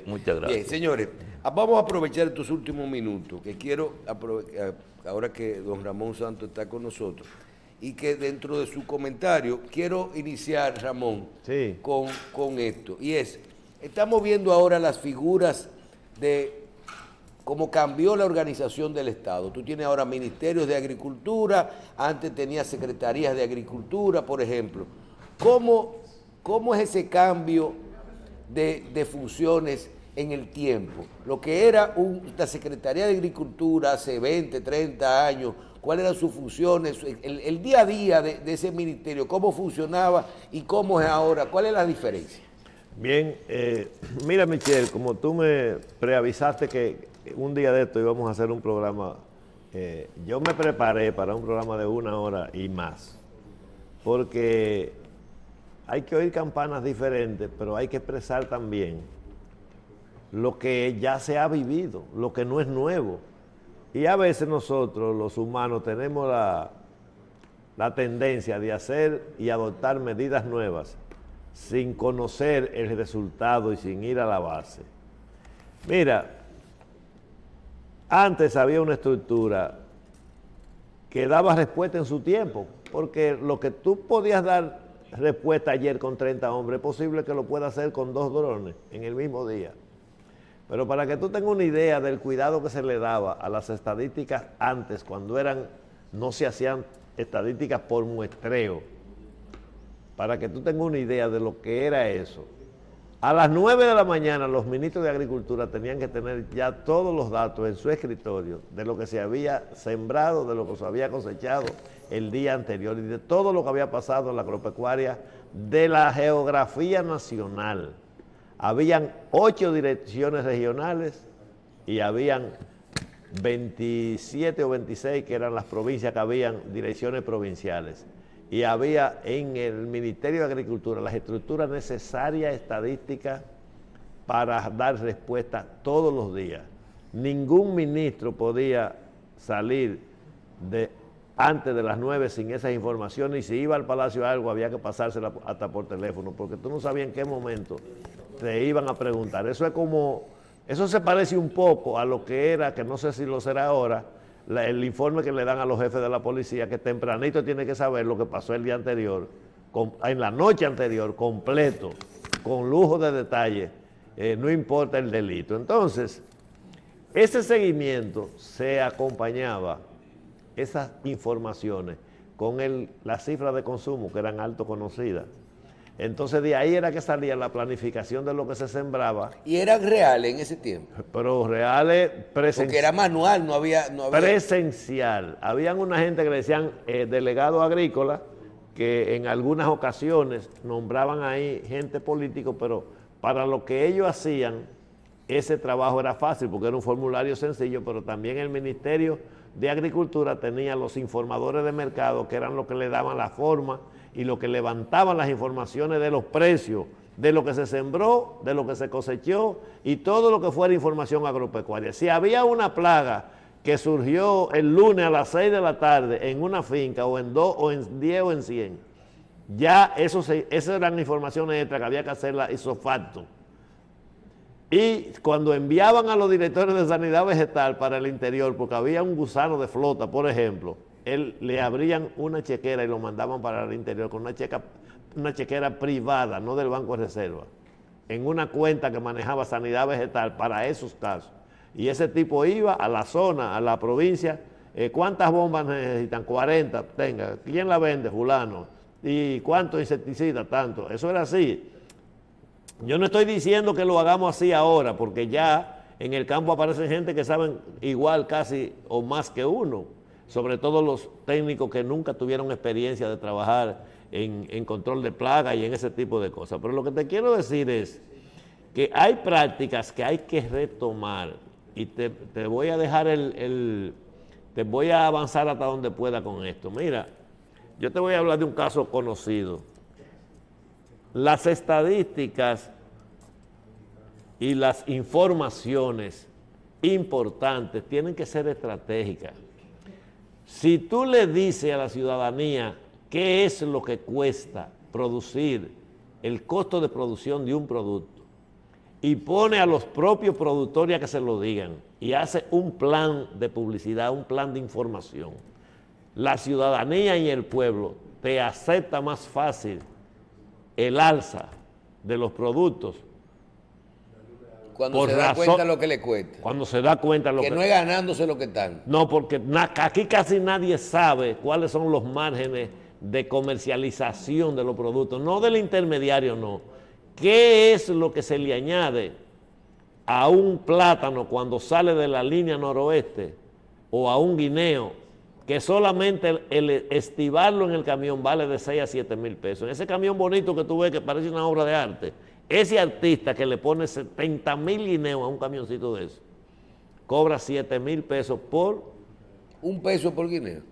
Muchas Bien, gracias. señores, vamos a aprovechar estos últimos minutos, que quiero, ahora que don Ramón Santos está con nosotros, y que dentro de su comentario quiero iniciar, Ramón, Sí. con esto. Y es, estamos viendo ahora las figuras de cómo cambió la organización del Estado. Tú tienes ahora ministerios de Agricultura, antes tenías secretarías de Agricultura, por ejemplo. ¿Cómo es ese cambio de funciones en el tiempo? Lo que era la Secretaría de Agricultura hace 20, 30 años, cuáles eran sus funciones, el día a día de ese ministerio, cómo funcionaba y cómo es ahora, cuál es la diferencia. Bien, mira Michelle, como tú me preavisaste que un día de esto íbamos a hacer un programa, yo me preparé para un programa de 1 hora y más, porque hay que oír campanas diferentes, pero hay que expresar también lo que ya se ha vivido, lo que no es nuevo. Y a veces nosotros, los humanos, tenemos la tendencia de hacer y adoptar medidas nuevas sin conocer el resultado y sin ir a la base. Mira, antes había una estructura que daba respuesta en su tiempo, porque lo que tú podías dar respuesta ayer con 30 hombres, es posible que lo pueda hacer con 2 drones en el mismo día. Pero para que tú tengas una idea del cuidado que se le daba a las estadísticas antes, cuando no se hacían estadísticas por muestreo, para que tú tengas una idea de lo que era eso. A las 9 de la mañana los ministros de Agricultura tenían que tener ya todos los datos en su escritorio de lo que se había sembrado, de lo que se había cosechado el día anterior y de todo lo que había pasado en la agropecuaria de la geografía nacional. Habían 8 direcciones regionales y habían 27 o 26 que eran las provincias que habían direcciones provinciales. Y había en el Ministerio de Agricultura las estructuras necesarias estadísticas para dar respuesta todos los días. Ningún ministro podía salir antes de las 9 sin esas informaciones, y si iba al Palacio a algo había que pasársela hasta por teléfono, porque tú no sabías en qué momento te iban a preguntar. Eso se parece un poco a lo que era, que no sé si lo será ahora, el informe que le dan a los jefes de la policía, que tempranito tiene que saber lo que pasó el día anterior, en la noche anterior, completo, con lujo de detalle, no importa el delito. Entonces, ese seguimiento se acompañaba, esas informaciones, con las cifras de consumo, que eran alto conocidas. Entonces de ahí era que salía la planificación de lo que se sembraba. Y eran reales en ese tiempo. Pero reales Porque era manual, no había... Presencial. Habían una gente que le decían delegado agrícola, que en algunas ocasiones nombraban ahí gente político, pero para lo que ellos hacían, ese trabajo era fácil, porque era un formulario sencillo, pero también el Ministerio de Agricultura tenía los informadores de mercado, que eran los que le daban la forma y lo que levantaban las informaciones de los precios, de lo que se sembró, de lo que se cosechó y todo lo que fuera información agropecuaria. Si había una plaga que surgió el lunes a las 6 de la tarde en una finca, o en 2, o en 10, o en 100, ya esas eran informaciones extras que había que hacerlas ipso facto. Y cuando enviaban a los directores de sanidad vegetal para el interior, porque había un gusano de flota, por ejemplo, le abrían una chequera y lo mandaban para el interior con una chequera privada, no del Banco de Reserva, en una cuenta que manejaba sanidad vegetal para esos casos. Y ese tipo iba a la zona, a la provincia, ¿cuántas bombas necesitan? 40, tenga. ¿Quién la vende? Fulano. ¿Y cuánto insecticida? Tanto. Eso era así. Yo no estoy diciendo que lo hagamos así ahora, porque ya en el campo aparecen gente que saben igual casi o más que uno, sobre todo los técnicos que nunca tuvieron experiencia de trabajar en control de plagas y en ese tipo de cosas. Pero lo que te quiero decir es que hay prácticas que hay que retomar, y te voy a dejar te voy a avanzar hasta donde pueda con esto. Mira, yo te voy a hablar de un caso conocido. Las estadísticas y las informaciones importantes tienen que ser estratégicas. Si tú le dices a la ciudadanía qué es lo que cuesta producir, el costo de producción de un producto, y pone a los propios productores a que se lo digan y hace un plan de publicidad, un plan de información, la ciudadanía y el pueblo te acepta más fácil el alza de los productos. Cuando se da cuenta lo que le cuesta. Cuando se da cuenta lo que no es ganándose lo que están. No, porque aquí casi nadie sabe cuáles son los márgenes de comercialización de los productos, no del intermediario, no. ¿Qué es lo que se le añade a un plátano cuando sale de la línea noroeste o a un guineo, que solamente el estibarlo en el camión vale de 6 a 7 mil pesos? En ese camión bonito que tú ves que parece una obra de arte, ese artista que le pone 70 mil guineos a un camioncito de eso, cobra 7 mil pesos por... ¿1 peso por guineo?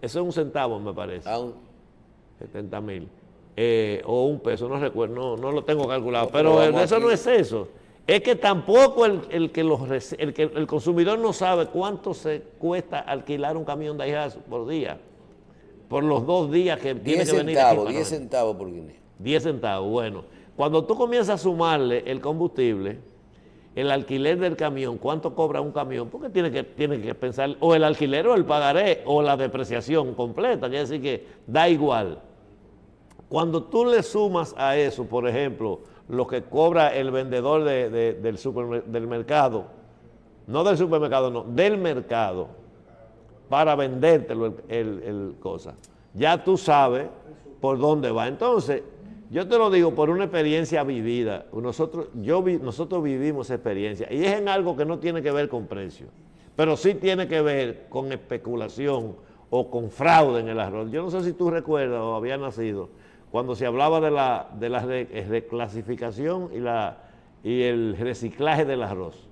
Eso es un centavo, me parece. 70 mil. O 1 peso, no recuerdo, no lo tengo calculado. No, pero eso aquí no es eso. Es que tampoco el consumidor no sabe cuánto se cuesta alquilar un camión de Daihatsu por día. Por los 2 días que tiene que venir aquí. 10 centavos por guineo. 10 centavos, bueno. Cuando tú comienzas a sumarle el combustible, el alquiler del camión, ¿cuánto cobra un camión? Porque tiene que pensar, o el alquiler o el pagaré, o la depreciación completa, quiere decir que da igual. Cuando tú le sumas a eso, por ejemplo, lo que cobra el vendedor del mercado, no del supermercado, no, del mercado, para vendértelo el cosa, ya tú sabes por dónde va. Entonces, yo te lo digo por una experiencia vivida. Nosotros vivimos experiencia y es en algo que no tiene que ver con precio, pero sí tiene que ver con especulación o con fraude en el arroz. Yo no sé si tú recuerdas o habías nacido cuando se hablaba de la reclasificación y el reciclaje del arroz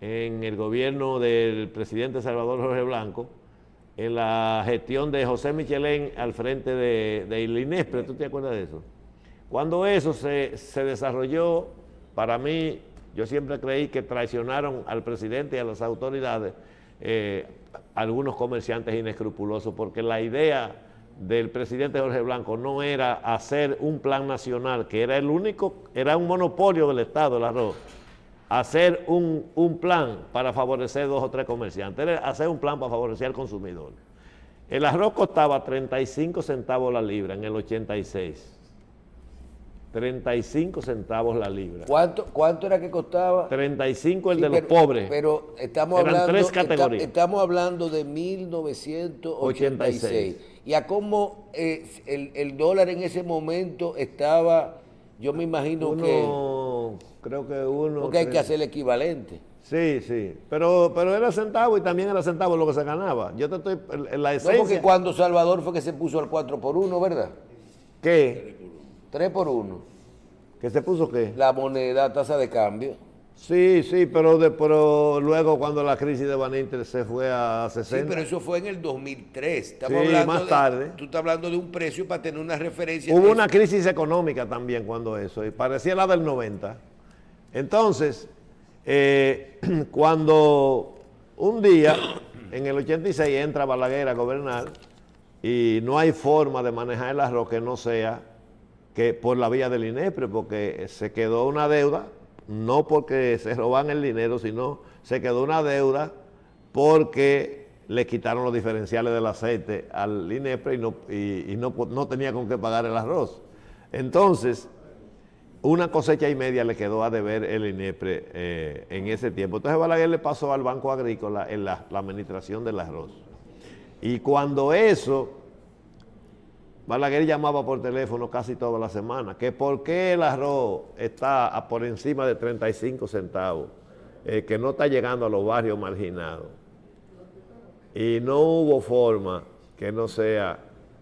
en el gobierno del presidente Salvador Jorge Blanco, en la gestión de José Michelén al frente de INESPRE. ¿Tú te acuerdas de eso? Cuando eso se desarrolló, para mí, yo siempre creí que traicionaron al presidente y a las autoridades, algunos comerciantes inescrupulosos, porque la idea del presidente Jorge Blanco no era hacer un plan nacional, que era el único, era un monopolio del Estado, el arroz, hacer un plan para favorecer 2 o 3 comerciantes, era hacer un plan para favorecer al consumidor. El arroz costaba 35 centavos la libra en el 86. 35 centavos la libra. ¿Cuánto era que costaba? 35 el de los pobres. Pero eran 3 categorías. Estamos hablando de 1986. ¿Y a cómo el dólar en ese momento estaba? Yo me imagino creo que uno... Porque hay que hacer el equivalente. Sí, pero era centavo y también era centavo lo que se ganaba. Yo te estoy... La esencia... No, porque cuando Salvador fue que se puso al 4 por 1, ¿verdad? ¿Qué? 3 por 1. ¿Qué se puso qué? La moneda, tasa de cambio. Sí, pero luego cuando la crisis de Baninter se fue a 60. Sí, pero eso fue en el 2003. Más tarde. Tú estás hablando de un precio para tener una referencia. Hubo una crisis económica también cuando eso, y parecía la del 90. Entonces, cuando un día, en el 86, entra Balaguer a gobernar y no hay forma de manejar el arroz que no sea que por la vía del INESPRE, porque se quedó una deuda, no porque se roban el dinero, sino se quedó una deuda porque le quitaron los diferenciales del aceite al INESPRE y no tenía con qué pagar el arroz. Entonces, una cosecha y media le quedó a deber el INESPRE en ese tiempo. Entonces Balaguer le pasó al Banco Agrícola en la administración del arroz. Y cuando eso, Balaguer llamaba por teléfono casi toda la semana, que por qué el arroz está por encima de 35 centavos, que no está llegando a los barrios marginados. Y no hubo forma que no sea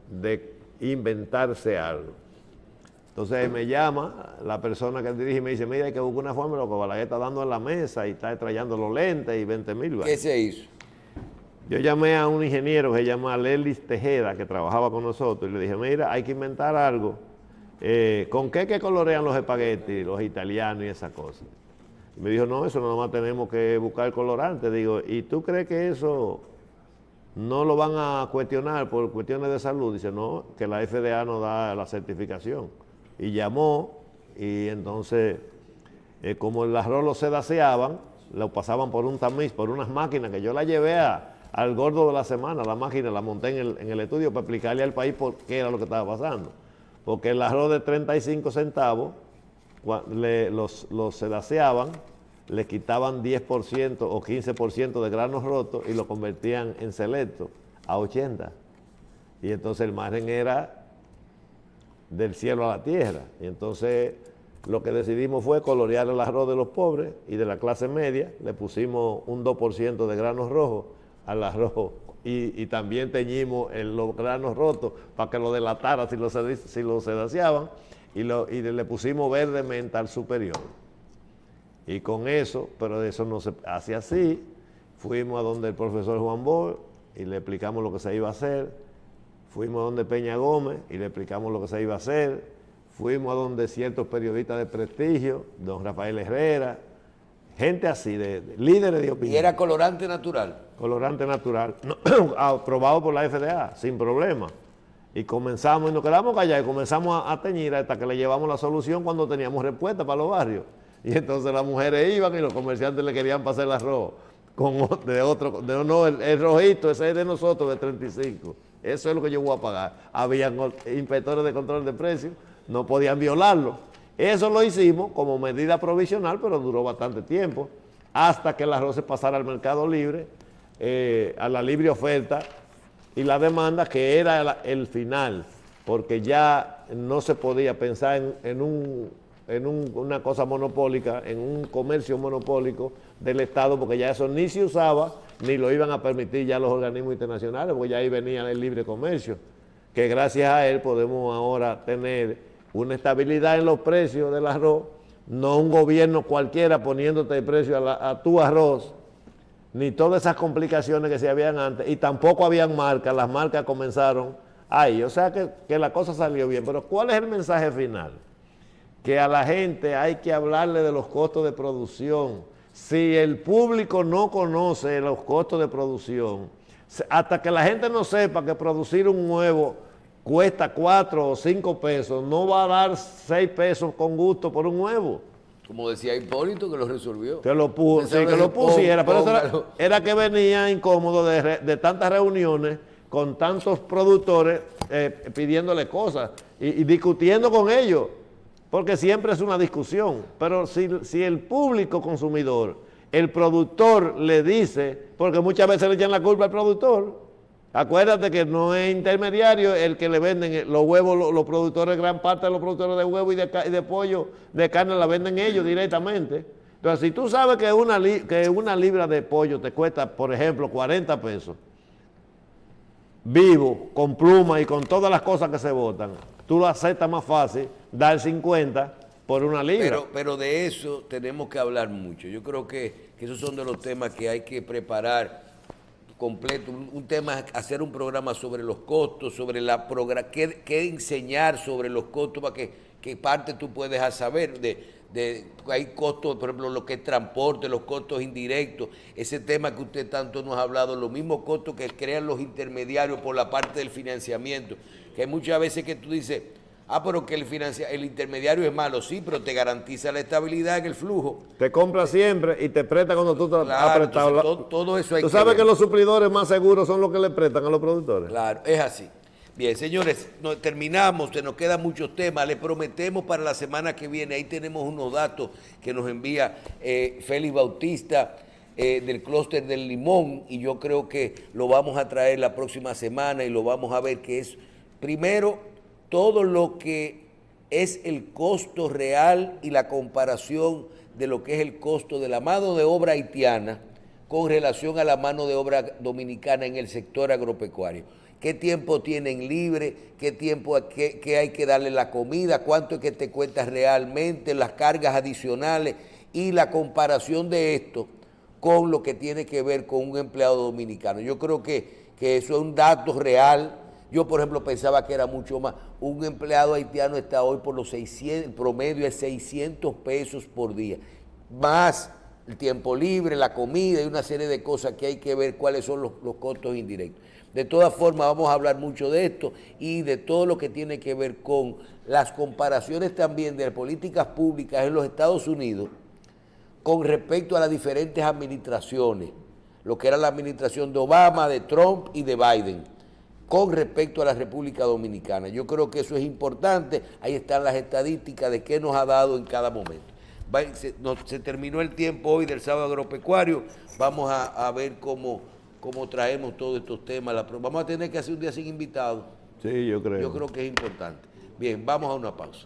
de inventarse algo. Entonces me llama la persona que dirige y me dice, mira, hay que buscar una forma, lo que Balaguer está dando en la mesa y está trayendo los lentes y 20,000. ¿Qué se hizo? Yo llamé a un ingeniero que se llama Lelis Tejeda, que trabajaba con nosotros, y le dije, mira, hay que inventar algo. ¿Con qué que colorean los espaguetis, los italianos y esas cosas? Y me dijo, no, eso nada más tenemos que buscar el colorante. Digo, ¿y tú crees que eso no lo van a cuestionar por cuestiones de salud? Dice, no, que la FDA no da la certificación. Y llamó, y entonces como el arroz lo sedaceaban, lo pasaban por un tamiz, por unas máquinas que yo la llevé al gordo de la semana, la máquina la monté en el estudio para explicarle al país por qué era lo que estaba pasando. Porque el arroz de 35 centavos los sedaceaban, le quitaban 10% o 15% de granos rotos y lo convertían en selecto a 80. Y entonces el margen era del cielo a la tierra. Y entonces lo que decidimos fue colorear el arroz de los pobres y de la clase media. Le pusimos un 2% de granos rojos al arroz y también teñimos los granos rotos para que lo delatara si lo sedaceaban y le pusimos verde menta al superior. Y con eso, pero eso no se hace así, fuimos a donde el profesor Juan Bosch y le explicamos lo que se iba a hacer. Fuimos a donde Peña Gómez y le explicamos lo que se iba a hacer. Fuimos a donde ciertos periodistas de prestigio, don Rafael Herrera, gente así, de líderes de opinión. ¿Y era colorante natural? Colorante natural, aprobado por la FDA, sin problema. Y comenzamos, y nos quedamos callados y comenzamos a teñir hasta que le llevamos la solución cuando teníamos respuesta para los barrios. Y entonces las mujeres iban y los comerciantes le querían pasar el arroz el rojito, ese es de nosotros, de 35. Eso es lo que yo voy a pagar. Habían inspectores de control de precios, no podían violarlo. Eso lo hicimos como medida provisional, pero duró bastante tiempo, hasta que el arroz se pasara al mercado libre, a la libre oferta y la demanda, que era el final, porque ya no se podía pensar en una cosa monopólica, en un comercio monopólico del Estado, porque ya eso ni se usaba, ni lo iban a permitir ya los organismos internacionales, porque ya ahí venía el libre comercio, que gracias a él podemos ahora tener una estabilidad en los precios del arroz, no un gobierno cualquiera poniéndote el precio a tu arroz, ni todas esas complicaciones que se habían antes, y tampoco habían marcas, las marcas comenzaron ahí, o sea que la cosa salió bien. Pero ¿cuál es el mensaje final? Que a la gente hay que hablarle de los costos de producción. Si el público no conoce los costos de producción, hasta que la gente no sepa que producir un huevo cuesta 4 o 5 pesos, no va a dar 6 pesos con gusto por un huevo. Como decía Hipólito, que lo resolvió. Que lo pusiera, pero eso era que venía incómodo de tantas reuniones con tantos productores pidiéndole cosas y discutiendo con ellos, porque siempre es una discusión. Pero si el público consumidor, el productor le dice, porque muchas veces le echan la culpa al productor, acuérdate que no es intermediario el que le venden los huevos, los productores, gran parte de los productores de huevo y de pollo, de carne la venden ellos directamente. Entonces, si tú sabes que una libra de pollo te cuesta, por ejemplo, 40 pesos, vivo, con pluma y con todas las cosas que se botan, tú lo aceptas más fácil, dar 50 por una libra. Pero de eso tenemos que hablar mucho. Yo creo que esos son de los temas que hay que preparar completo. Un tema es hacer un programa sobre los costos, sobre qué enseñar sobre los costos, para que parte tú puedes saber hay costos, por ejemplo, lo que es transporte, los costos indirectos, ese tema que usted tanto nos ha hablado, los mismos costos que crean los intermediarios por la parte del financiamiento, que hay muchas veces que tú dices, pero que el intermediario es malo, sí, pero te garantiza la estabilidad en el flujo. Te compra siempre y te presta cuando tú te has prestado. Entonces, todo eso hay que ver. Tú sabes que los suplidores más seguros son los que le prestan a los productores. Claro, es así. Bien, señores, terminamos, se nos quedan muchos temas, les prometemos para la semana que viene, ahí tenemos unos datos que nos envía Félix Bautista del clúster del Limón, y yo creo que lo vamos a traer la próxima semana y lo vamos a ver, que es, primero, todo lo que es el costo real y la comparación de lo que es el costo de la mano de obra haitiana con relación a la mano de obra dominicana en el sector agropecuario. ¿Qué tiempo tienen libre? ¿Qué tiempo qué hay que darle la comida? ¿Cuánto es que te cuesta realmente? Las cargas adicionales y la comparación de esto con lo que tiene que ver con un empleado dominicano. Yo creo que eso es un dato real. Yo, por ejemplo, pensaba que era mucho más. Un empleado haitiano está hoy por los 600, el promedio es 600 pesos por día, más el tiempo libre, la comida y una serie de cosas que hay que ver cuáles son los costos indirectos. De todas formas, vamos a hablar mucho de esto y de todo lo que tiene que ver con las comparaciones también de políticas públicas en los Estados Unidos con respecto a las diferentes administraciones, lo que era la administración de Obama, de Trump y de Biden, con respecto a la República Dominicana. Yo creo que eso es importante, ahí están las estadísticas de qué nos ha dado en cada momento. Se terminó el tiempo hoy del sábado agropecuario, vamos a ver cómo traemos todos estos temas. Vamos a tener que hacer un día sin invitados. Sí, yo creo. Yo creo que es importante. Bien, vamos a una pausa.